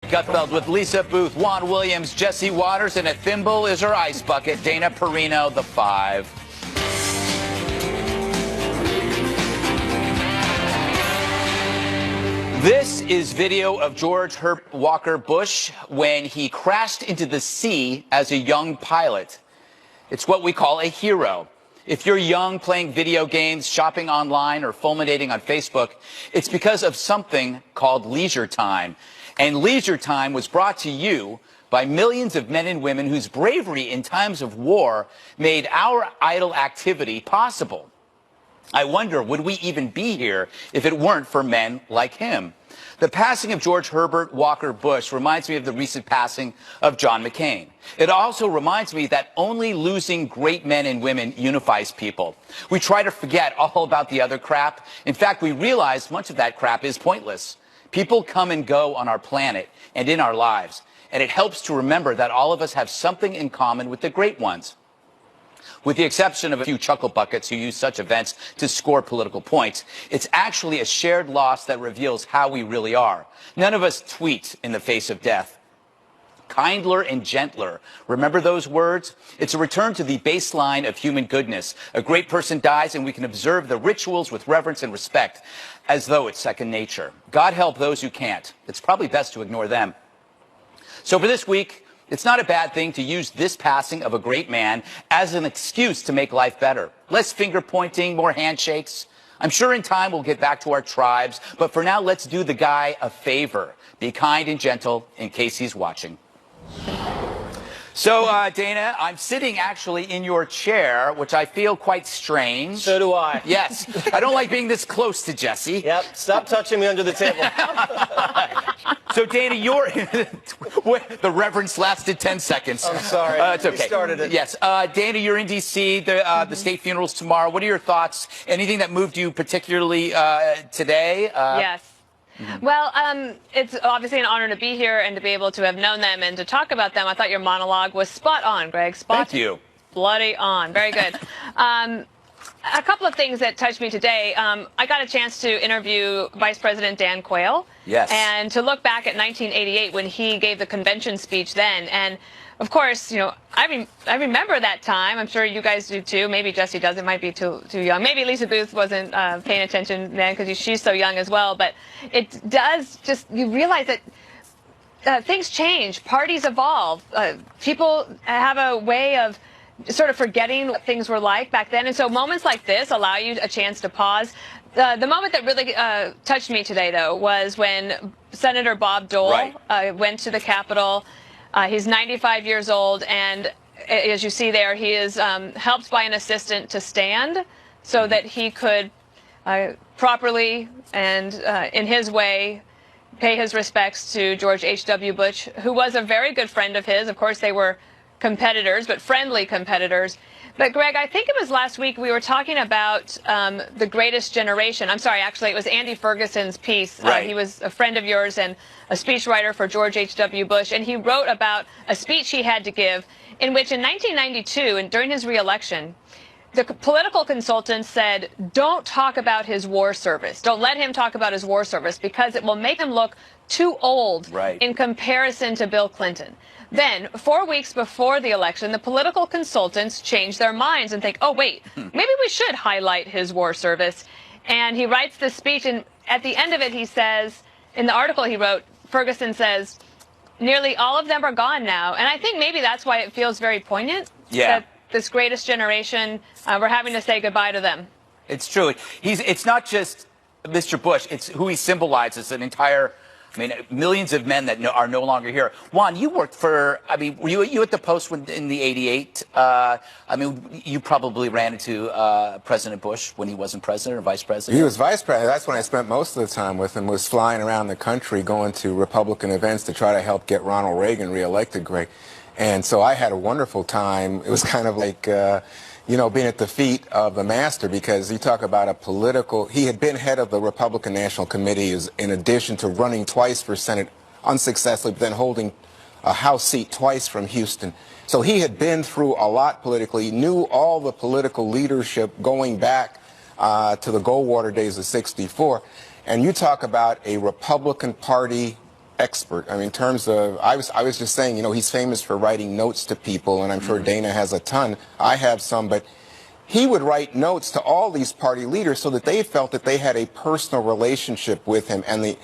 Gutfeld with Lisa Booth, Juan Williams, Jesse Waters, and at thimble is her ice bucket, Dana Perino, the 5. This is video of George Herbert Walker Bush when he crashed into the sea as a young pilot. It's what we call a hero. If you're young, playing video games, shopping online, or fulminating on Facebook, it's because of something called Leisure Time. And Leisure Time was brought to you by millions of men and women whose bravery in times of war made our idle activity possible. I wonder, would we even be here if it weren't for men like him? The passing of George Herbert Walker Bush reminds me of the recent passing of John McCain. It also reminds me that only losing great men and women unifies people. We try to forget all about the other crap. In fact, we realize much of that crap is pointless. People come and go on our planet and in our lives, and it helps to remember that all of us have something in common with the great ones. With the exception of a few chuckle buckets who use such events to score political points, it's actually a shared loss that reveals how we really are. None of us tweet in the face of death. Kindler and gentler. Remember those words? It's a return to the baseline of human goodness. A great person dies and we can observe the rituals with reverence and respect as though it's second nature. God help those who can't. It's probably best to ignore them. So for this week, it's not a bad thing to use this passing of a great man as an excuse to make life better. Less finger pointing, more handshakes. I'm sure in time we'll get back to our tribes, but for now, let's do the guy a favor. Be kind and gentle in case he's watching. So, Dana, I'm sitting actually in your chair, which I feel quite strange. So do I. Yes. I don't like being this close to Jesse. Yep. Stop touching me under the table. So, Dana, the reverence lasted 10 seconds. I'm sorry. It's okay. We started it. Yes. Dana, you're in D.C. The state funeral's tomorrow. What are your thoughts? Anything that moved you particularly today? Yes. Well, it's obviously an honor to be here and to be able to have known them and to talk about them. I thought your monologue was spot on, Greg. Thank you. Bloody on. Very good. A couple of things that touched me today. I got a chance to interview Vice President Dan Quayle. Yes. And to look back at 1988 when he gave the convention speech then. And of course, you know, I remember that time. I'm sure you guys do too. Maybe Jesse doesn't. Might be too young. Maybe Lisa Booth wasn't paying attention then because she's so young as well. But it does just, you realize that things change. Parties evolve. People have a way of sort of forgetting what things were like back then. And so moments like this allow you a chance to pause. The moment that really touched me today, though, was when Senator Bob Dole went to the Capitol. He's 95 years old, and as you see there, he is helped by an assistant to stand so that he could properly and in his way pay his respects to George H.W. Bush, who was a very good friend of his. Of course, they were competitors, but friendly competitors. But, Greg, I think it was last week we were talking about the greatest generation. I'm sorry, actually, it was Andy Ferguson's piece. Right. He was a friend of yours and a speechwriter for George H.W. Bush, and he wrote about a speech he had to give in which in 1992, and during his re-election, the political consultants said, don't talk about his war service. Don't let him talk about his war service because it will make him look too old in comparison to Bill Clinton. Then, 4 weeks before the election, the political consultants changed their minds and think, oh, wait, maybe we should highlight his war service. And he writes this speech, and at the end of it, he says, in the article he wrote, Ferguson says, nearly all of them are gone now. And I think maybe that's why it feels very poignant that this greatest generation, we're having to say goodbye to them. It's true. It's not just Mr. Bush. It's who he symbolizes, an entire, millions of men that are no longer here. Juan, you worked for, were you at the Post in the 88? You probably ran into President Bush when he wasn't president or vice president. He was vice president. That's when I spent most of the time with him, was flying around the country, going to Republican events to try to help get Ronald Reagan reelected, Greg. And so I had a wonderful time. It was kind of like, being at the feet of the master, because you talk about a political, he had been head of the Republican National Committee in addition to running twice for Senate unsuccessfully, but then holding a House seat twice from Houston. So he had been through a lot politically, knew all the political leadership going back to the Goldwater days of '64. And you talk about a Republican Party expert. I mean, in terms of, I was just saying, you know, he's famous for writing notes to people, and I'm sure Dana has a ton. I have some, but he would write notes to all these party leaders so that they felt that they had a personal relationship with him. And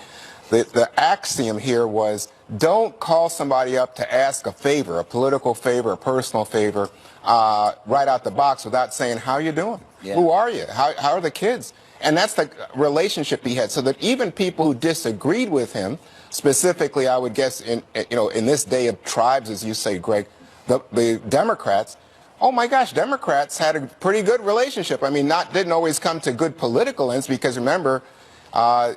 the axiom here was, don't call somebody up to ask a favor, a political favor, a personal favor, right out the box without saying, how you doing? Yeah. Who are you? How are the kids? And that's the relationship he had, so that even people who disagreed with him, specifically, I would guess, in this day of tribes, as you say, Greg, the Democrats, oh my gosh, Democrats had a pretty good relationship. I mean, didn't always come to good political ends, because remember,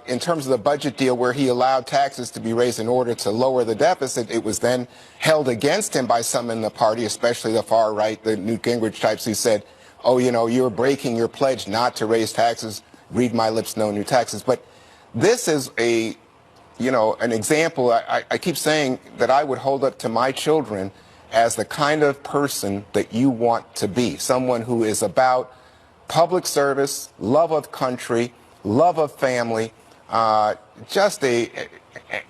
in terms of the budget deal where he allowed taxes to be raised in order to lower the deficit, it was then held against him by some in the party, especially the far right, the Newt Gingrich types, who said, oh, you know, you're breaking your pledge not to raise taxes. Read my lips, no new taxes. But this is an example I keep saying that I would hold up to my children as the kind of person that you want to be. Someone who is about public service, love of country, love of family,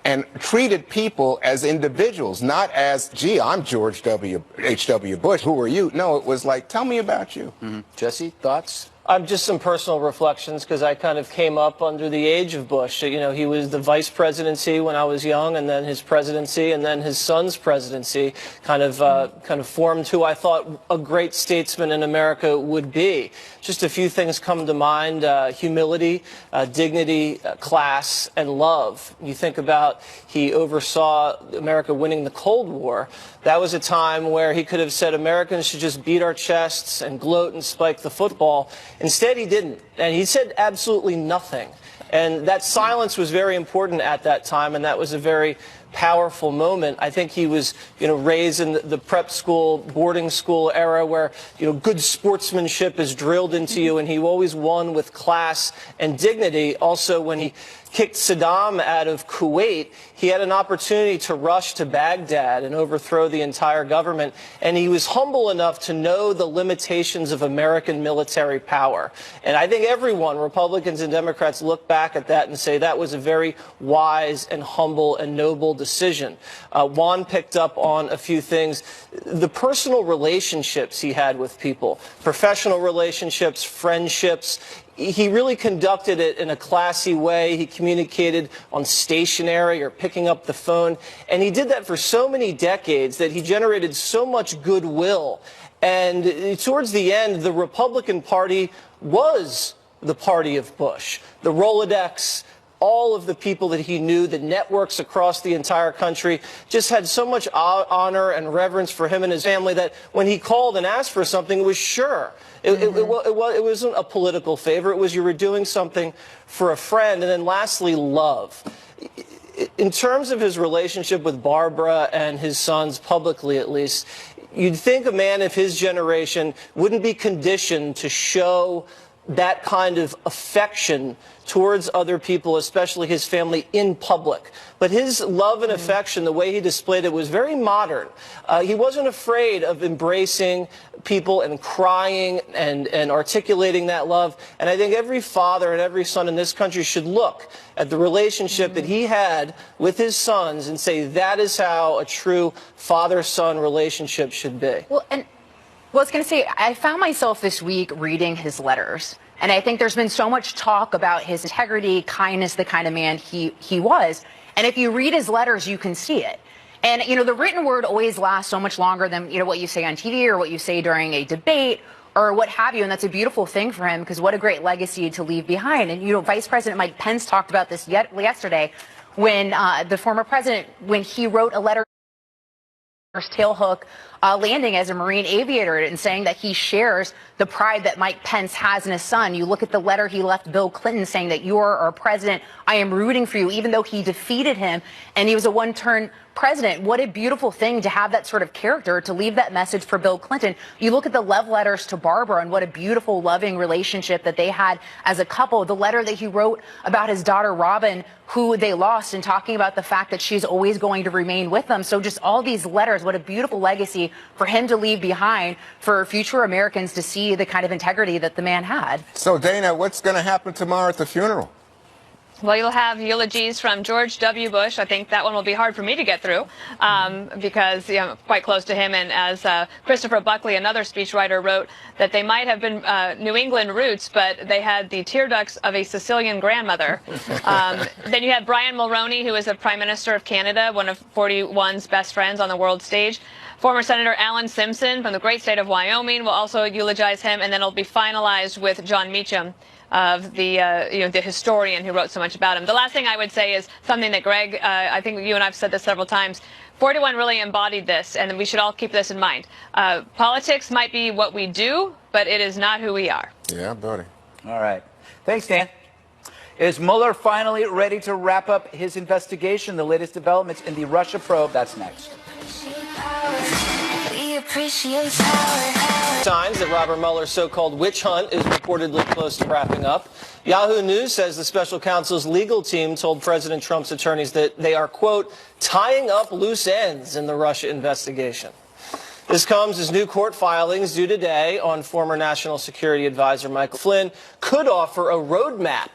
and treated people as individuals, not as, gee, I'm George H.W. Bush. Who are you? No, it was like, tell me about you. Mm-hmm. Jesse, thoughts? Just some personal reflections, because I kind of came up under the age of Bush. You know, he was the vice presidency when I was young, and then his presidency, and then his son's presidency kind of formed who I thought a great statesman in America would be. Just a few things come to mind: humility, dignity, class, and love. You think about, he oversaw America winning the Cold War. That was a time where he could have said Americans should just beat our chests and gloat and spike the football. Instead, he didn't. And he said absolutely nothing. And that silence was very important at that time, and that was a very powerful moment. I think he was, raised in the prep school, boarding school era where, good sportsmanship is drilled into you, and he always won with class and dignity. Also, when he kicked Saddam out of Kuwait, he had an opportunity to rush to Baghdad and overthrow the entire government, and he was humble enough to know the limitations of American military power. And I think everyone, Republicans and Democrats, look back at that and say that was a very wise and humble and noble decision. Juan picked up on a few things. The personal relationships he had with people, professional relationships, friendships, he really conducted it in a classy way. He communicated on stationery or picking up the phone. And he did that for so many decades that he generated so much goodwill. And towards the end, the Republican Party was the party of Bush. The Rolodex, all of the people that he knew, the networks across the entire country, just had so much honor and reverence for him and his family that when he called and asked for something, it was sure. It wasn't a political favor. It was, you were doing something for a friend. And then lastly, love. In terms of his relationship with Barbara and his sons, publicly at least, you'd think a man of his generation wouldn't be conditioned to show that kind of affection towards other people, especially his family, in public. But his love and affection, the way he displayed it, was very modern. He wasn't afraid of embracing people and crying and articulating that love. And I think every father and every son in this country should look at the relationship that he had with his sons and say that is how a true father-son relationship should be. Well, I was going to say, I found myself this week reading his letters, and I think there's been so much talk about his integrity, kindness, the kind of man he was. And if you read his letters, you can see it. And, the written word always lasts so much longer than, what you say on TV or what you say during a debate or what have you. And that's a beautiful thing for him, because what a great legacy to leave behind. And, Vice President Mike Pence talked about this yesterday when the former president, when he wrote a letter tailhook landing as a Marine aviator, and saying that he shares the pride that Mike Pence has in his son. You look at the letter he left Bill Clinton saying that you're our president, I am rooting for you, even though he defeated him and he was a one-term president. What a beautiful thing to have that sort of character, to leave that message for Bill Clinton. You look at the love letters to Barbara and what a beautiful, loving relationship that they had as a couple. The letter that he wrote about his daughter Robin, who they lost, and talking about the fact that she's always going to remain with them. So just all these letters, what a beautiful legacy for him to leave behind for future Americans to see the kind of integrity that the man had. So, Dana, what's going to happen tomorrow at the funeral? Well, you'll have eulogies from George W. Bush. I think that one will be hard for me to get through because I'm quite close to him. And as Christopher Buckley, another speechwriter, wrote, that they might have been New England roots, but they had the tear ducts of a Sicilian grandmother. Then you have Brian Mulroney, who is the Prime Minister of Canada, one of 41's best friends on the world stage. Former Senator Alan Simpson from the great state of Wyoming will also eulogize him, and then it'll be finalized with John Meacham, of the the historian who wrote so much about him. The last thing I would say is something that Greg, I think you and I've said this several times. 41 really embodied this, and we should all keep this in mind. Politics might be what we do, but it is not who we are. Yeah, buddy. All right. Thanks, Dan. Is Mueller finally ready to wrap up his investigation? The latest developments in the Russia probe. That's next. Signs that Robert Mueller's so-called witch hunt is reportedly close to wrapping up. Yahoo News says the special counsel's legal team told President Trump's attorneys that they are, quote, tying up loose ends in the Russia investigation. This comes as new court filings due today on former National Security Advisor Michael Flynn could offer a roadmap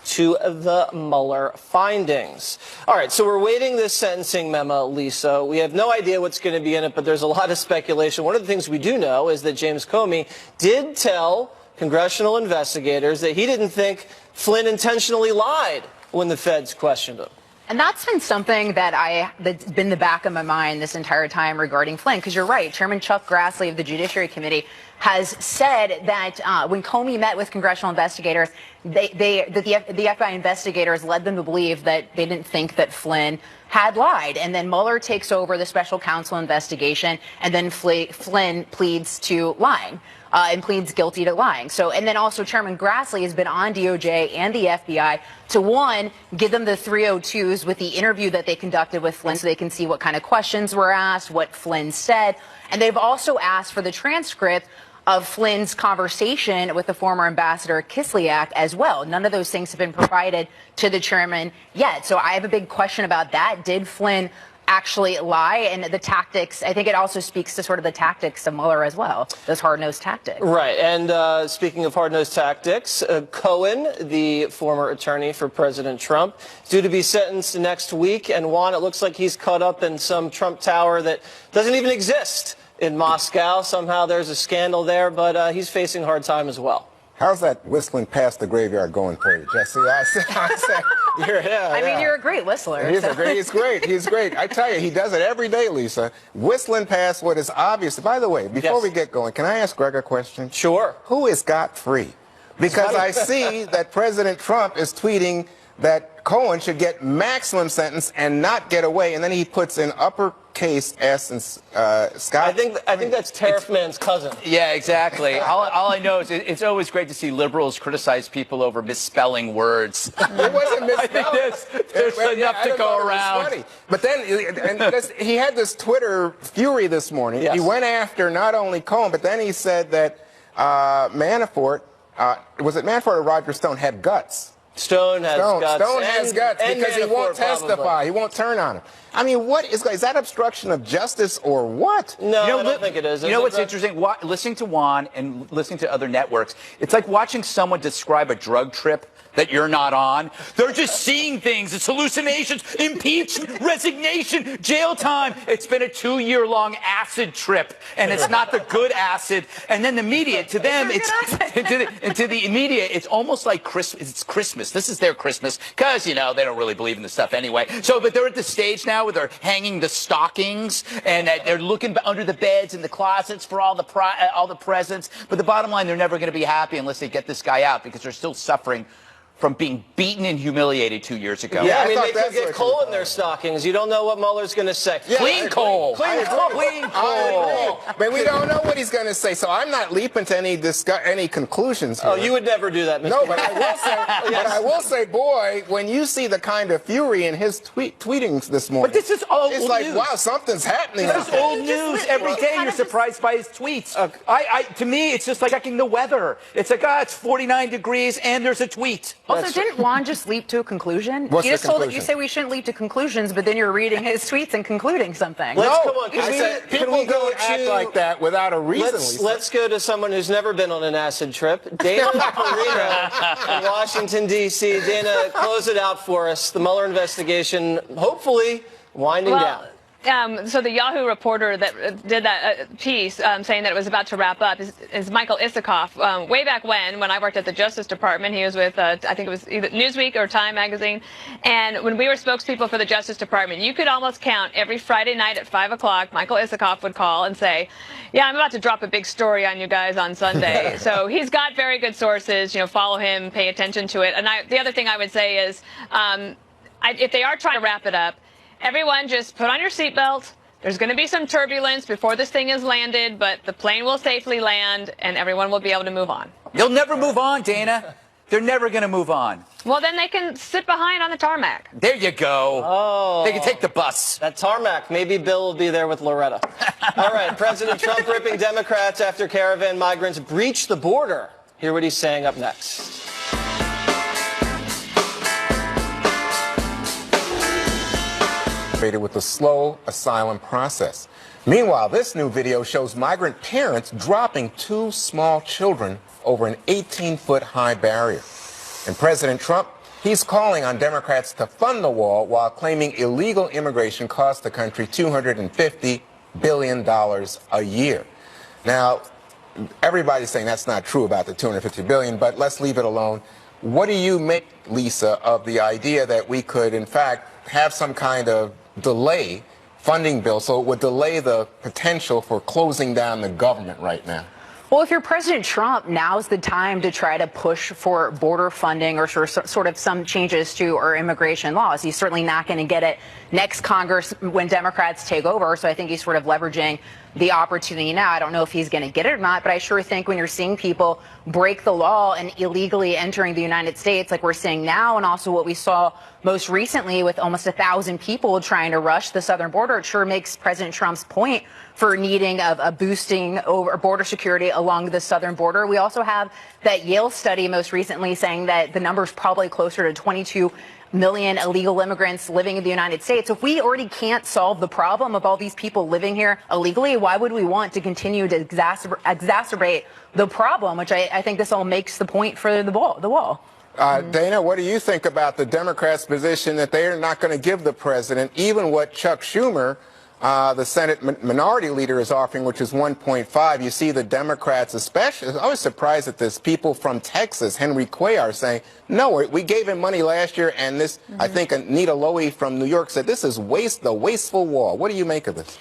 to the Mueller findings. All right, so we're waiting this sentencing memo, Lisa. We have no idea what's going to be in it, but there's a lot of speculation. One of the things we do know is that James Comey did tell congressional investigators that he didn't think Flynn intentionally lied when the feds questioned him. And that's been something that's been the back of my mind this entire time regarding Flynn, because you're right. Chairman Chuck Grassley of the Judiciary Committee has said that when Comey met with congressional investigators, the FBI investigators led them to believe that they didn't think that Flynn had lied. And then Mueller takes over the special counsel investigation, and then Flynn pleads to lying. And pleads guilty to lying. So, and then also Chairman Grassley has been on DOJ and the FBI to, one, give them the 302s with the interview that they conducted with Flynn so they can see what kind of questions were asked, what Flynn said. And they've also asked for the transcript of Flynn's conversation with the former ambassador Kislyak as well. None of those things have been provided to the chairman yet. So I have a big question about that. Did Flynn actually lie? And the tactics, I think it also speaks to sort of the tactics of Mueller as well, those hard-nosed tactics. Right. And speaking of hard-nosed tactics, Cohen, the former attorney for President Trump, is due to be sentenced next week. And Juan, it looks like he's caught up in some Trump tower that doesn't even exist in Moscow. Somehow there's a scandal there, but he's facing a hard time as well. How's that whistling past the graveyard going for you, Jesse? I mean, you're a great whistler. He's great. He's great. I tell you, he does it every day, Lisa. Whistling past what is obvious. By the way, before we get going, can I ask Greg a question? Sure. Who is scot-free? Because I see that President Trump is tweeting that Cohen should get maximum sentence and not get away, and then he puts in uppercase S and Scott. I think that's Tariff Man's cousin. Yeah, exactly. all I know is it's always great to see liberals criticize people over misspelling words. It wasn't misspelled. I think there's enough to go around. But then he had this Twitter fury this morning. Yes. He went after not only Cohen, but then he said that Manafort, was it Manafort or Roger Stone, had guts. Stone has guts. Stone has guts because he won't testify. Probably. He won't turn on him. I mean, what is that obstruction of justice or what? No, I don't think it is. You know what's interesting? Listening to Juan and listening to other networks, it's like watching someone describe a drug trip that you're not on. They're just seeing things. It's hallucinations, impeachment, resignation, jail time. It's been a 2-year-long acid trip, and it's not the good acid. And then the media, to them, to the media, it's almost like Christmas. It's Christmas. This is their Christmas because, they don't really believe in this stuff anyway. So, but they're at the stage now where they're hanging the stockings and they're looking under the beds and the closets for all the presents. But the bottom line, they're never going to be happy unless they get this guy out because they're still suffering from being beaten and humiliated 2 years ago. Yeah, I mean, they could get coal in their stockings. You don't know what Mueller's going to say. Yeah, clean coal. Clean coal. But we don't know what he's going to say, so I'm not leaping to any conclusions here. Oh, you would never do that, Mr. No, but I will say, boy, when you see the kind of fury in his tweetings this morning. But this is old news. It's like, news. Wow, something's happening. This is old news. Every day you're surprised by his tweets. To me, it's just like checking the weather. It's like, it's 49 degrees and there's a tweet. Also, didn't Juan just leap to a conclusion? What's You the just told conclusion? you say we shouldn't leap to conclusions, but then you're reading his tweets and concluding something. Let's No, come on. I said people don't act like that without a reason. Lisa. Let's go to someone who's never been on an acid trip. Dana Perino in Washington, D.C. Dana, close it out for us. The Mueller investigation, hopefully, winding down. So the Yahoo reporter that did that piece saying that it was about to wrap up is Michael Isikoff. Way back when I worked at the Justice Department, he was with, I think it was either Newsweek or Time magazine. And when we were spokespeople for the Justice Department, you could almost count every Friday night at 5 o'clock, Michael Isikoff would call and say, yeah, I'm about to drop a big story on you guys on Sunday. So he's got very good sources, follow him, pay attention to it. And the other thing I would say is, if they are trying to wrap it up, everyone just put on your seatbelt. There's going to be some turbulence before this thing is landed, but the plane will safely land and everyone will be able to move on. They'll never move on, Dana. They're never going to move on. Well, then they can sit behind on the tarmac. There you go. Oh. They can take the bus. That tarmac. Maybe Bill will be there with Loretta. All right, President Trump ripping Democrats after caravan migrants breach the border. Hear what he's saying up next. With the slow asylum process. Meanwhile, this new video shows migrant parents dropping 2 small children over an 18-foot high barrier. And President Trump, he's calling on Democrats to fund the wall while claiming illegal immigration costs the country $250 billion a year. Now, everybody's saying that's not true about the $250 billion, but let's leave it alone. What do you make, Lisa, of the idea that we could, in fact, have some kind of delay funding bill so it would delay the potential for closing down the government right now? Well, if you're President Trump, now's the time to try to push for border funding or sort of some changes to our immigration laws. He's certainly not going to get it next Congress when Democrats take over. So I think he's sort of leveraging the opportunity now. I don't know if he's going to get it or not, but I sure think when you're seeing people break the law and illegally entering the United States like we're seeing now, and also what we saw most recently with almost 1,000 people trying to rush the southern border, it sure makes President Trump's point for needing a boosting over border security along the southern border. We also have that Yale study most recently saying that the number is probably closer to 22 million illegal immigrants living in the United States. If we already can't solve the problem of all these people living here illegally, why would we want to continue to exacerbate the problem, which I think this all makes the point for the wall. Dana, what do you think about the Democrats' position that they are not going to give the president even what Chuck Schumer, the Senate minority leader, is offering, which is 1.5. You see the Democrats, especially, I was surprised at this, people from Texas, Henry Cuellar, saying, no, we gave him money last year, and this, I think Anita Lowy from New York said, this is the wasteful wall. What do you make of this?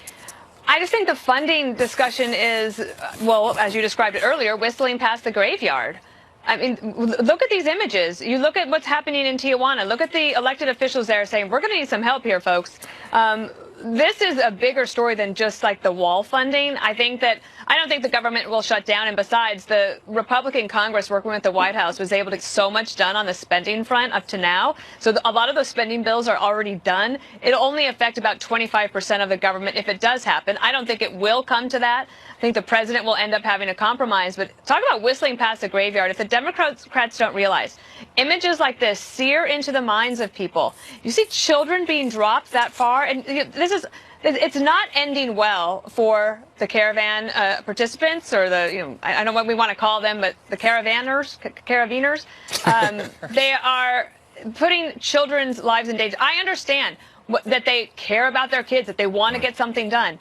I just think the funding discussion is, well, as you described it earlier, whistling past the graveyard. I mean, look at these images. You look at what's happening in Tijuana. Look at the elected officials there saying, we're going to need some help here, folks. This is a bigger story than just like the wall funding. I don't think the government will shut down. And besides, the Republican Congress working with the White House was able to get so much done on the spending front up to now. So a lot of those spending bills are already done. It'll only affect about 25% of the government if it does happen. I don't think it will come to that. I think the president will end up having a compromise. But talk about whistling past the graveyard. If the Democrats don't realize, images like this sear into the minds of people. You see children being dropped that far, and it's not ending well for the caravan participants, or I don't know what we want to call them, but the caravaners. They are putting children's lives in danger. I understand that they care about their kids, that they want to get something done.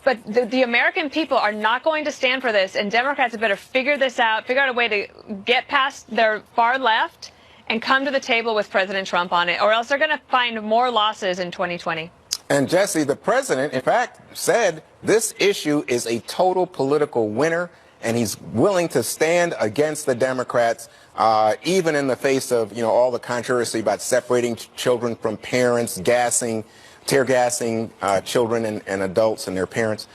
But the American people are not going to stand for this, and Democrats had better figure this out, figure out a way to get past their far left and come to the table with President Trump on it, or else they're going to find more losses in 2020. And Jesse, the president, in fact, said this issue is a total political winner, and he's willing to stand against the Democrats, even in the face of, all the controversy about separating children from parents, tear gassing children and adults and their parents.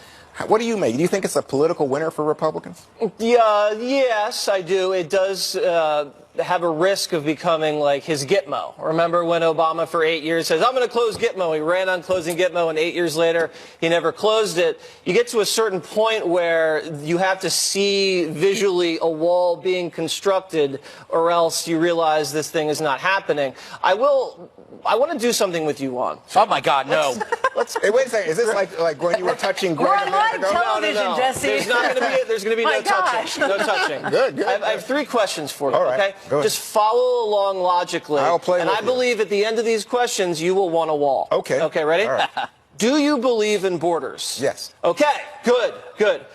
What do you make? Do you think it's a political winner for Republicans? Yes, I do. It does have a risk of becoming like his Gitmo. Remember when Obama for 8 years says, I'm going to close Gitmo. He ran on closing Gitmo, and 8 years later, he never closed it. You get to a certain point where you have to see visually a wall being constructed, or else you realize this thing is not happening. I want to do something with you, Juan. Oh my God, no. Hey, wait a second. Is this like when you were touching Greg a minute ago? television, Jesse. There's going to be no touching. No touching. Good. I have 3 questions for you. All right, Okay, go ahead. just follow along logically. I'll play and with I you. believe at the end of these questions, you will want a wall. Okay. Okay, ready? All right. Do you believe in borders? Yes. Okay, good.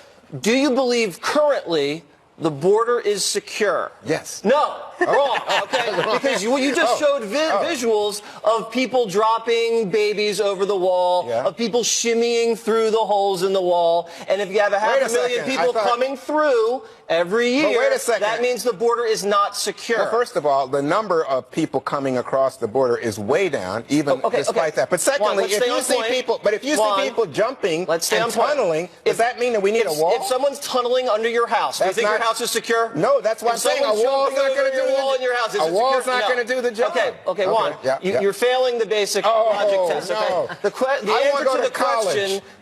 Do you believe currently the border is secure? Yes. No, wrong. Okay, because you just showed visuals of people dropping babies over the wall, of people shimmying through the holes in the wall, and if you have a half a million people coming through every year, wait a second. that means the border is not secure. Well, first of all, the number of people coming across the border is way down, even despite that. But secondly, Juan, if you see people jumping and tunneling, does that mean that we need a wall? If someone's tunneling under your house, do you think your house is secure? No, that's why I'm saying a wall's not going to do wall in your house. Is a it wall's secure? not going to do the job. Okay, Juan, you're failing the basic logic test. Okay, no.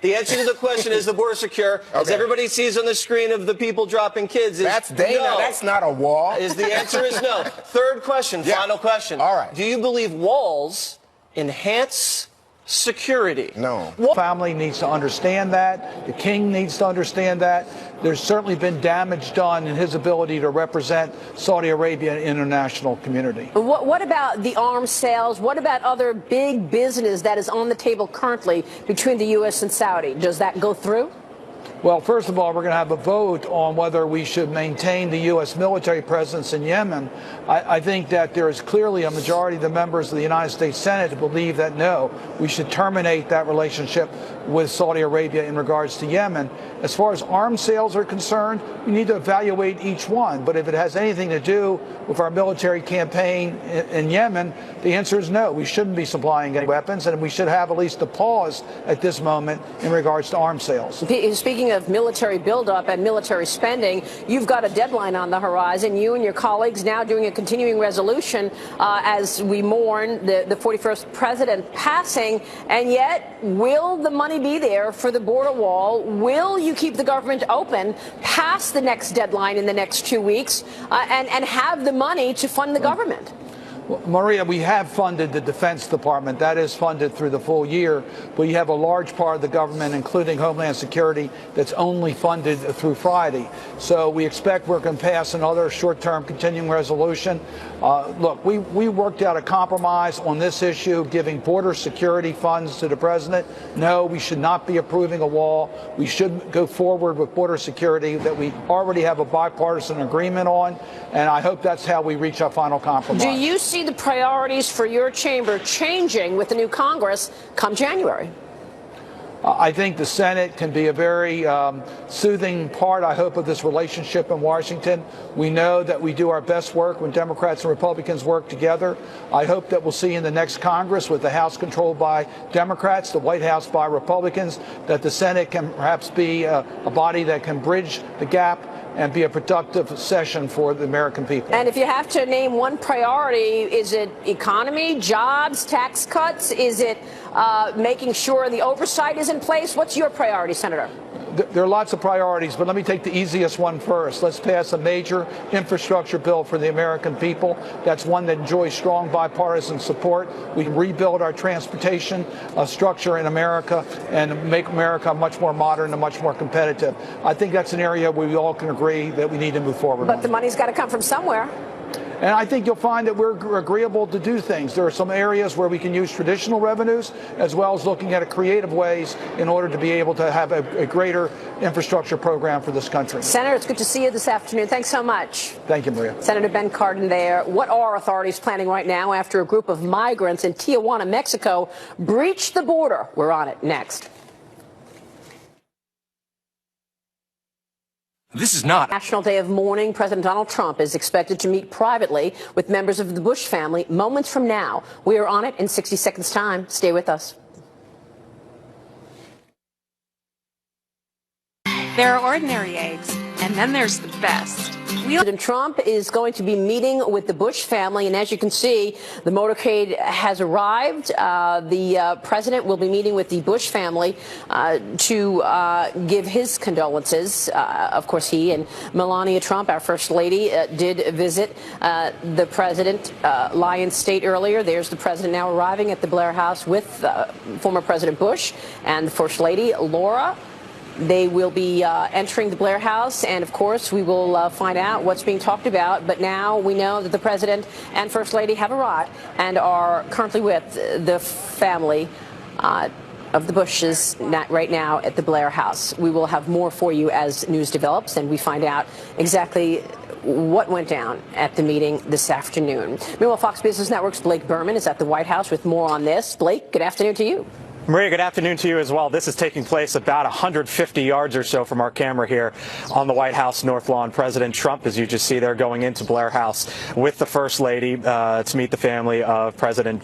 The answer to the question is the border secure, as everybody sees on the screen of the people dropping kids. That's Dana. No. That's not a wall. The answer is no. Third question, final question. All right. Do you believe walls enhance security? No. Family needs to understand that. The king needs to understand that. There's certainly been damage done in his ability to represent Saudi Arabia in the international community. What about the arms sales? What about other big business that is on the table currently between the U.S. and Saudi? Does that go through? Well, first of all, we're going to have a vote on whether we should maintain the U.S. military presence in Yemen. I think that there is clearly a majority of the members of the United States Senate who believe that, no, we should terminate that relationship with Saudi Arabia in regards to Yemen. As far as arms sales are concerned, we need to evaluate each one. But if it has anything to do with our military campaign in Yemen, the answer is no. We shouldn't be supplying any weapons, and we should have at least a pause at this moment in regards to arms sales. Speaking of military buildup and military spending, you've got a deadline on the horizon. You and your colleagues now doing a continuing resolution as we mourn the 41st president passing. And yet, will the money be there for the border wall? Will you keep the government open past the next deadline in the next 2 weeks and have the money to fund the government? Well, Maria, we have funded the Defense Department. That is funded through the full year. But you have a large part of the government, including Homeland Security, that's only funded through Friday. So we expect we're going to pass another short-term continuing resolution. Look, we worked out a compromise on this issue, giving border security funds to the president. No, we should not be approving a wall. We should go forward with border security that we already have a bipartisan agreement on. And I hope that's how we reach our final compromise. Do you see the priorities for your chamber changing with the new Congress come January? I think the Senate can be a very soothing part, I hope, of this relationship in Washington. We know that we do our best work when Democrats and Republicans work together. I hope that we'll see in the next Congress, with the House controlled by Democrats, the White House by Republicans, that the Senate can perhaps be a body that can bridge the gap and be a productive session for the American people. And if you have to name one priority, is it economy, jobs, tax cuts? Is it making sure the oversight is in place? What's your priority, Senator? There are lots of priorities, but let me take the easiest one first. Let's pass a major infrastructure bill for the American people. That's one that enjoys strong bipartisan support. We can rebuild our transportation structure in America and make America much more modern and much more competitive. I think that's an area where we all can agree that we need to move forward. But the money's got to come from somewhere. And I think you'll find that we're agreeable to do things. There are some areas where we can use traditional revenues, as well as looking at creative ways in order to be able to have a greater infrastructure program for this country. Senator, it's good to see you this afternoon. Thanks so much. Thank you, Maria. Senator Ben Cardin there. What are authorities planning right now after a group of migrants in Tijuana, Mexico, breached the border? We're on it next. This is not National Day of Mourning. President Donald Trump is expected to meet privately with members of the Bush family moments from now. We are on it in 60 seconds time. Stay with us. There are ordinary eggs, and then there's the best. President Trump is going to be meeting with the Bush family, and as you can see, the motorcade has arrived. The president will be meeting with the Bush family to give his condolences. Of course, he and Melania Trump, our First Lady, did visit the president, Lyons State, earlier. There's the president now arriving at the Blair House with former President Bush and the First Lady, Laura. They will be entering the Blair House, and of course we will find out what's being talked about. But now we know that the President and First Lady have arrived and are currently with the family of the Bushes right now at the Blair House. We will have more for you as news develops and we find out exactly what went down at the meeting this afternoon. Meanwhile, Fox Business Network's Blake Berman is at the White House with more on this. Blake, good afternoon to you. Maria, good afternoon to you as well. This is taking place about 150 yards or so from our camera here on the White House North Lawn. President Trump, as you just see there, going into Blair House with the First Lady to meet the family of President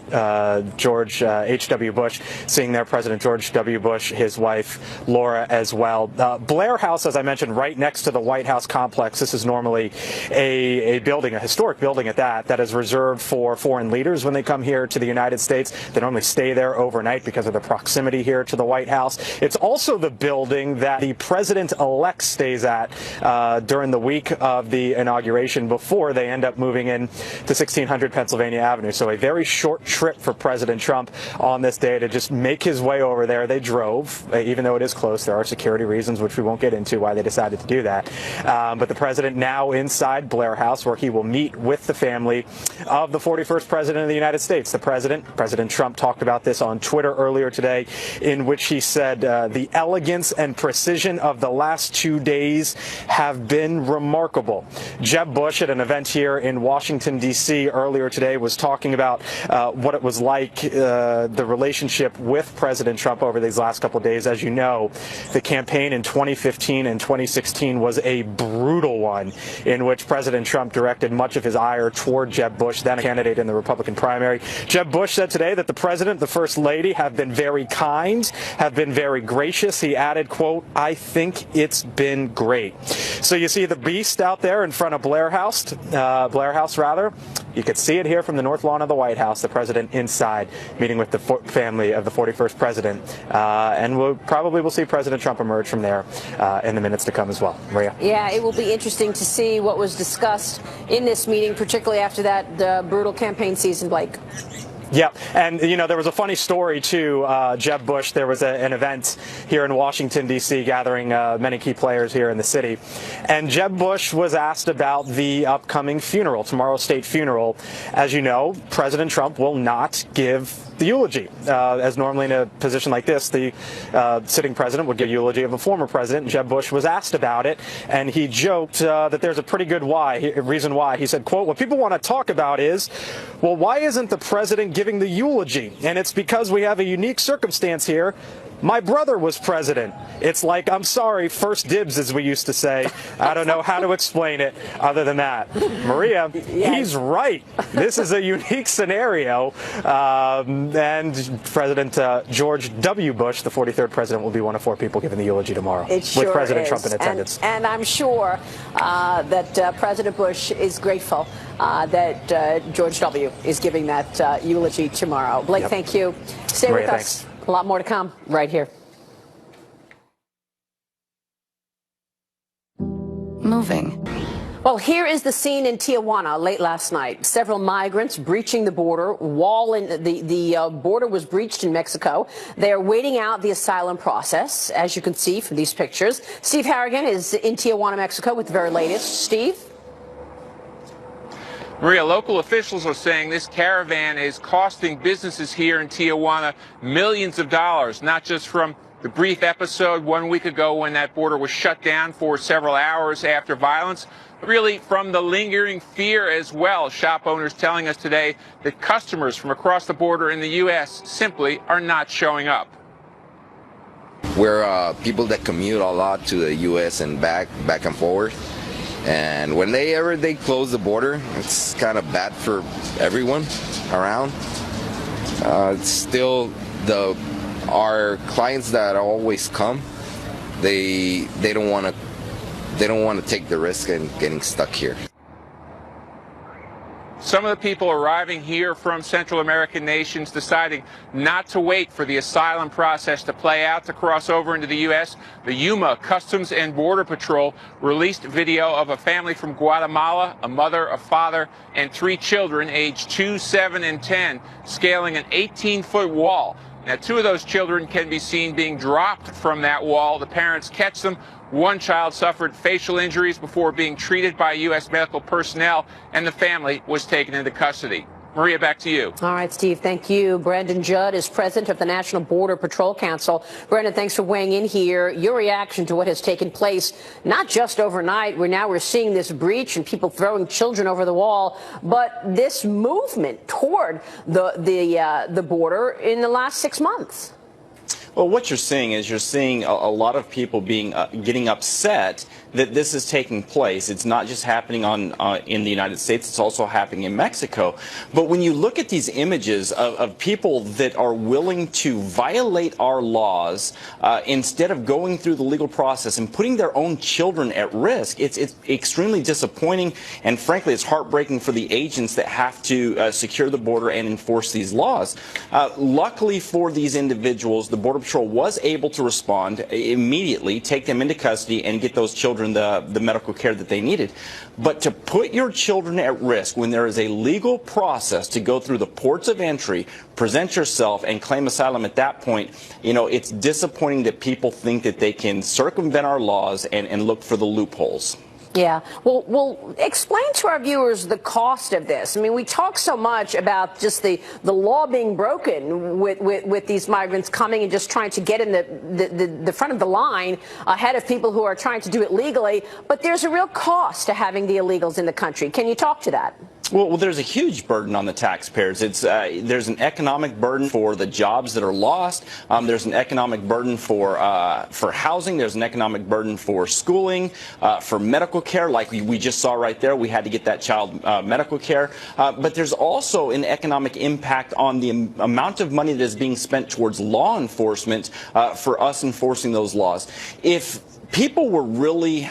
George H.W. Bush, seeing there President George W. Bush, his wife Laura as well. Blair House, as I mentioned, right next to the White House complex. This is normally a building, a historic building at that is reserved for foreign leaders when they come here to the United States. They normally stay there overnight because of the proximity here to the White House. It's also the building that the president-elect stays at during the week of the inauguration before they end up moving in to 1600 Pennsylvania Avenue. So a very short trip for President Trump on this day to just make his way over there. They drove, even though it is close. There are security reasons, which we won't get into, why they decided to do that. But the president now inside Blair House, where he will meet with the family of the 41st president of the United States. The President Trump talked about this on Twitter earlier today, in which he said the elegance and precision of the last 2 days have been remarkable. Jeb Bush, at an event here in Washington, D.C. earlier today, was talking about what it was like, the relationship with President Trump over these last couple of days. As you know, the campaign in 2015 and 2016 was a brutal one, in which President Trump directed much of his ire toward Jeb Bush, then a candidate in the Republican primary. Jeb Bush said today that the president, the First Lady, have been very kind, have been very gracious. He added, quote, "I think it's been great." So you see the beast out there in front of Blair House. You could see it here from the North Lawn of the White House, the president inside, meeting with the family of the 41st president. And we'll probably see President Trump emerge from there in the minutes to come as well. Maria? Yeah, it will be interesting to see what was discussed in this meeting, particularly after that brutal campaign season, Blake. Yeah, and you know, there was a funny story too. Jeb Bush, there was an event here in Washington, D.C. gathering many key players here in the city, and Jeb Bush was asked about the upcoming funeral, tomorrow's state funeral. As you know, President Trump will not give the eulogy. As normally in a position like this, the sitting president would give a eulogy of a former president. Jeb Bush was asked about it, and he joked that there's a pretty good reason why. He said, quote, "What people want to talk about is, well, why isn't the president giving the eulogy? And it's because we have a unique circumstance here. My brother was president. It's like, I'm sorry, first dibs, as we used to say. I don't know how to explain it other than that." Maria, he's right. This is a unique scenario. And President George W. Bush, the 43rd president, will be one of 4 people giving the eulogy tomorrow, with President Trump in attendance. And I'm sure that President Bush is grateful that George W. is giving that eulogy tomorrow. Blake, thank you. Stay Maria, with thanks. us. A lot more to come right here. Moving. Well, here is the scene in Tijuana late last night. Several migrants breaching the border. The border was breached in Mexico. They are waiting out the asylum process, as you can see from these pictures. Steve Harrigan is in Tijuana, Mexico, with the very latest. Steve? Maria, local officials are saying this caravan is costing businesses here in Tijuana millions of dollars, not just from the brief episode 1 week ago when that border was shut down for several hours after violence, but really from the lingering fear as well. Shop owners telling us today that customers from across the border in the U.S. simply are not showing up. We're people that commute a lot to the U.S. and back and forth. And when they close the border, it's kind of bad for everyone around. It's still our clients that always come, they don't want to take the risk and getting stuck here. Some of the people arriving here from Central American nations deciding not to wait for the asylum process to play out to cross over into the U.S. The Yuma Customs and Border Patrol released video of a family from Guatemala, a mother, a father, and 3 children aged 2, 7, and 10, scaling an 18-foot wall. Now, 2 of those children can be seen being dropped from that wall. The parents catch them. 1 child suffered facial injuries before being treated by U.S. medical personnel, and the family was taken into custody. Maria, back to you. All right, Steve, thank you. Brandon Judd is president of the National Border Patrol Council. Brandon, thanks for weighing in here. Your reaction to what has taken place, not just overnight, where now we're seeing this breach and people throwing children over the wall, but this movement toward the border in the last 6 months. Well, what you're seeing is a lot of people getting upset that this is taking place. It's not just happening in the United States, it's also happening in Mexico. But when you look at these images of people that are willing to violate our laws instead of going through the legal process and putting their own children at risk, it's extremely disappointing, and frankly it's heartbreaking for the agents that have to secure the border and enforce these laws. Luckily for these individuals, the Border Patrol was able to respond immediately, take them into custody, and get those children the medical care that they needed. But to put your children at risk when there is a legal process to go through the ports of entry, present yourself, and claim asylum at that point, you know, it's disappointing that people think that they can circumvent our laws and look for the loopholes. Yeah. Well, explain to our viewers the cost of this. I mean, we talk so much about just the law being broken with these migrants coming and just trying to get in the front of the line ahead of people who are trying to do it legally. But there's a real cost to having the illegals in the country. Can you talk to that? Well, there's a huge burden on the taxpayers. There's an economic burden for the jobs that are lost. There's an economic burden for housing. There's an economic burden for schooling, for medical care, like we just saw right there. We had to get that child medical care. But there's also an economic impact on the amount of money that is being spent towards law enforcement for us enforcing those laws. If people were really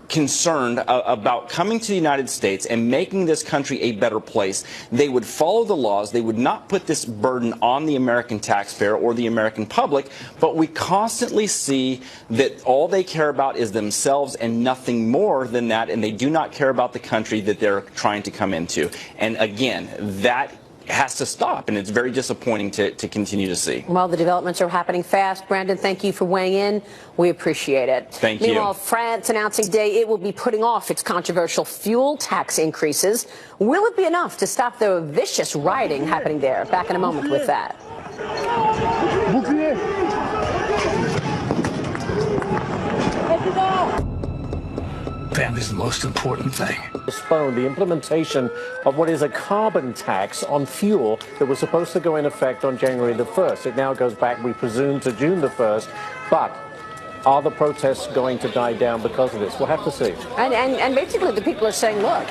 concerned about coming to the United States and making this country a better place, they would follow the laws. They would not put this burden on the American taxpayer or the American public. But we constantly see that all they care about is themselves and nothing more than that, and they do not care about the country that they're trying to come into. And again, that has to stop, and it's very disappointing to continue to see. Well, the developments are happening fast. Brandon, thank you for weighing in. We appreciate it. Thank you. Meanwhile, France announcing today it will be putting off its controversial fuel tax increases. Will it be enough to stop the vicious rioting happening there? Back in a moment with that. Family's the most important thing. Postpone the implementation of what is a carbon tax on fuel that was supposed to go in effect on January the 1st. It now goes back, we presume, to June the 1st. But are the protests going to die down because of this? We'll have to see. And basically the people are saying, look,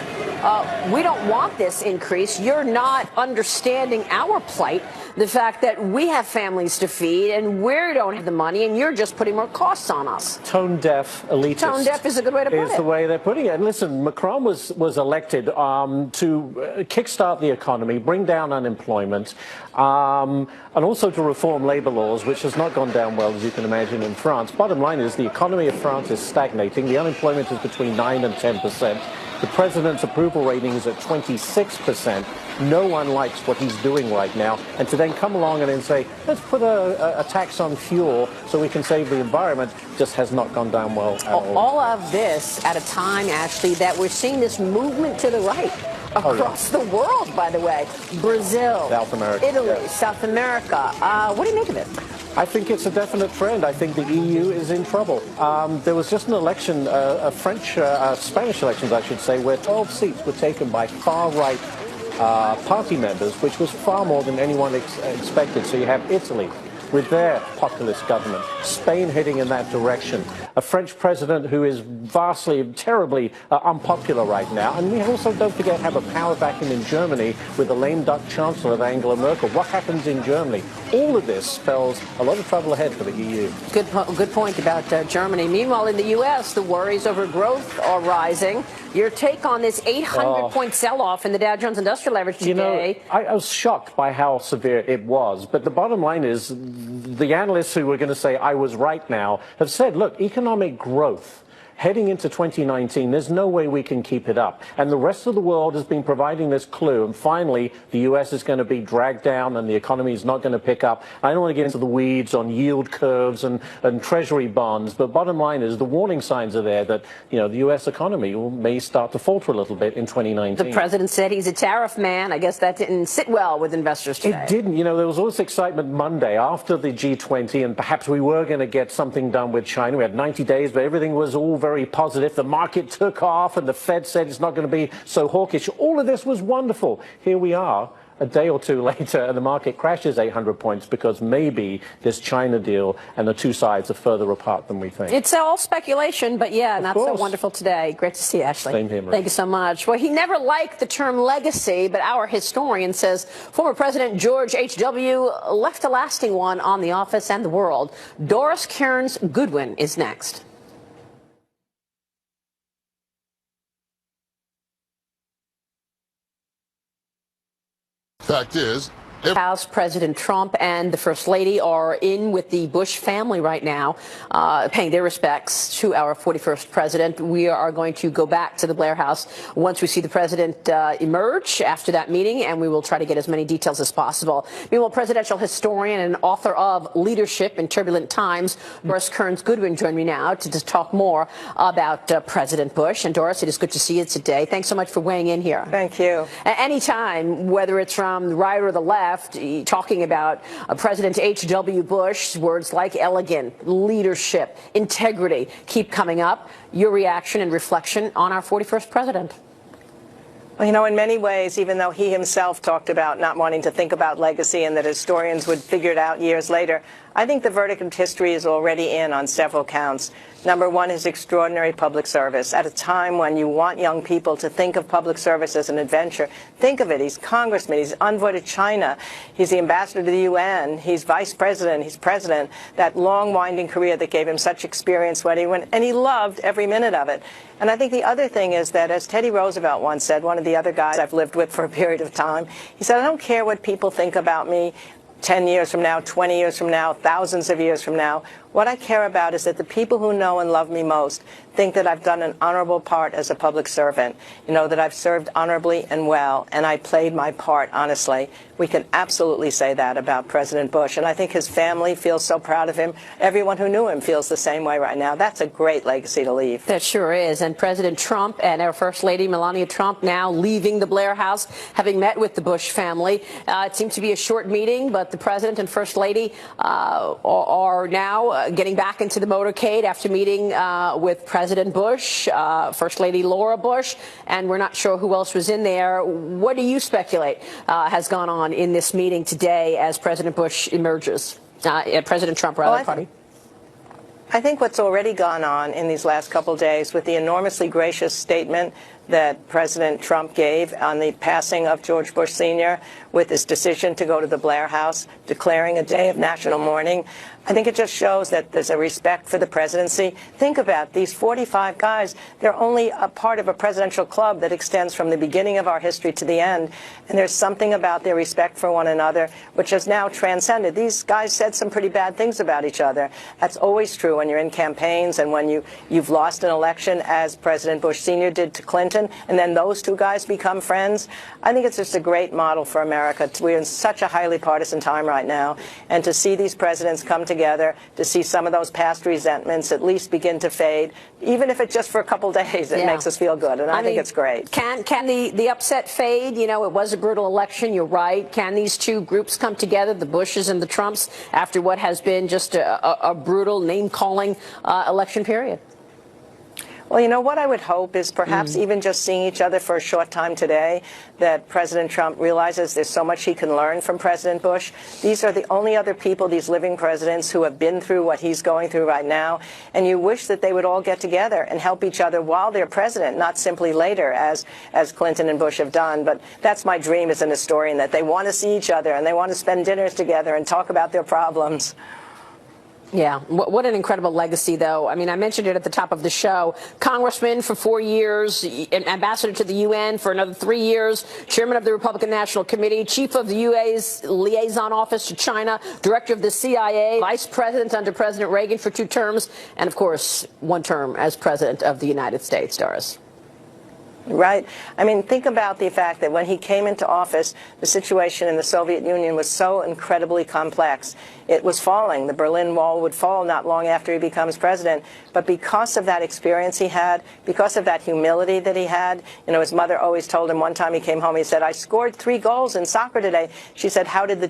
we don't want this increase. You're not understanding our plight, the fact that we have families to feed and we don't have the money and you're just putting more costs on us. Tone-deaf elitist. Tone-deaf is a good way to put it. Is the way they're putting it. And listen, Macron was elected to kickstart the economy, bring down unemployment, and also to reform labor laws, which has not gone down well, as you can imagine, in France. Bottom line is the economy of France is stagnating. The unemployment is between 9 and 10%. The president's approval rating is at 26%. No one likes what he's doing right now. And to then come along and then say, let's put a tax on fuel so we can save the environment, just has not gone down well at all. All of this at a time, Ashley, that we're seeing this movement to the right across the world, by the way. Brazil, South America, Italy, South America. What do you make of it? I think it's a definite trend. I think the EU is in trouble. There was just an election, Spanish elections, I should say, where 12 seats were taken by far-right party members, which was far more than anyone expected. So you have Italy, with their populist government. Spain heading in that direction. A French president who is vastly, terribly unpopular right now. And we also, don't forget, have a power vacuum in Germany with the lame duck chancellor of Angela Merkel. What happens in Germany? All of this spells a lot of trouble ahead for the EU. Good point about Germany. Meanwhile, in the U.S., the worries over growth are rising. Your take on this 800-point sell-off in the Dow Jones Industrial Average today? You know, I was shocked by how severe it was. But the bottom line is the analysts who were going to say I was right now have said, look, economic growth heading into 2019, there's no way we can keep it up. And the rest of the world has been providing this clue. And finally, the U.S. is going to be dragged down and the economy is not going to pick up. I don't want to get into the weeds on yield curves and treasury bonds. But bottom line is the warning signs are there that, you know, the U.S. economy may start to falter a little bit in 2019. The president said he's a tariff man. I guess that didn't sit well with investors today. It didn't. You know, there was all this excitement Monday after the G20, and perhaps we were going to get something done with China. We had 90 days, but everything was all very positive. The market took off and the Fed said it's not going to be so hawkish. All of this was wonderful. Here we are a day or two later and the market crashes 800 points because maybe this China deal and the two sides are further apart than we think. It's all speculation, but yeah, not so wonderful today. Great to see you, Ashley. Same here, Maria. Thank you so much. Well, he never liked the term legacy, but our historian says former President George H.W. left a lasting one on the office and the world. Doris Kearns Goodwin is next. Fact is, House President Trump and the First Lady are in with the Bush family right now, paying their respects to our 41st president. We are going to go back to the Blair House once we see the president emerge after that meeting, and we will try to get as many details as possible. Meanwhile, presidential historian and author of Leadership in Turbulent Times, Doris Kearns Goodwin, joined me now to talk more about President Bush. And Doris, it is good to see you today. Thanks so much for weighing in here. Thank you. Anytime, whether it's from the right or the left, talking about President H.W. Bush, words like elegant, leadership, integrity keep coming up. Your reaction and reflection on our 41st president? Well, you know, in many ways, even though he himself talked about not wanting to think about legacy and that historians would figure it out years later, I think the verdict of history is already in on several counts. Number one, his extraordinary public service. At a time when you want young people to think of public service as an adventure, think of it. He's congressman. He's envoy to China. He's the ambassador to the UN. He's vice president. He's president. That long, winding career that gave him such experience when he went, and he loved every minute of it. And I think the other thing is that, as Teddy Roosevelt once said, one of the other guys I've lived with for a period of time, he said, I don't care what people think about me 10 years from now, 20 years from now, thousands of years from now. What I care about is that the people who know and love me most think that I've done an honorable part as a public servant, you know, that I've served honorably and well, and I played my part honestly. We can absolutely say that about President Bush, and I think his family feels so proud of him. Everyone who knew him feels the same way right now. That's a great legacy to leave. That sure is. And President Trump and our First Lady, Melania Trump, now leaving the Blair House, having met with the Bush family. It seemed to be a short meeting, but the President and First Lady are now getting back into the motorcade after meeting with President Bush, First Lady Laura Bush, and we're not sure who else was in there. What do you speculate has gone on in this meeting today as President Bush emerges? President Trump, rather, pardon. I think what's already gone on in these last couple of days with the enormously gracious statement that President Trump gave on the passing of George Bush Sr. with his decision to go to the Blair House, declaring a day of national mourning. I think it just shows that there's a respect for the presidency. Think about these 45 guys. They're only a part of a presidential club that extends from the beginning of our history to the end. And there's something about their respect for one another which has now transcended. These guys said some pretty bad things about each other. That's always true when you're in campaigns and when you've lost an election, as President Bush Sr. did to Clinton, and then those two guys become friends. I think it's just a great model for America. We're in such a highly partisan time right now, and to see these presidents come together, to see some of those past resentments at least begin to fade, even if it's just for a couple days, it makes us feel good, and I think it's great. Can the upset fade? You know, it was a brutal election, you're right. Can these two groups come together, the Bushes and the Trumps, after what has been just a brutal name-calling election period? Well, you know, what I would hope is perhaps even just seeing each other for a short time today, that President Trump realizes there's so much he can learn from President Bush. These are the only other people, these living presidents, who have been through what he's going through right now. And you wish that they would all get together and help each other while they're president, not simply later, as Clinton and Bush have done. But that's my dream as an historian, that they want to see each other and they want to spend dinners together and talk about their problems. Yeah, what an incredible legacy, though. I mean, I mentioned it at the top of the show. Congressman for 4 years, ambassador to the UN for another 3 years, chairman of the Republican National Committee, chief of the UA's liaison office to China, director of the CIA, vice president under President Reagan for 2 terms, and, of course, 1 term as president of the United States. Doris. Right. I mean, think about the fact that when he came into office, the situation in the Soviet Union was so incredibly complex. It was falling. The Berlin Wall would fall not long after he becomes president. But because of that experience he had, because of that humility that he had, you know, his mother always told him one time he came home, he said, "I scored 3 goals in soccer today." She said, "How did the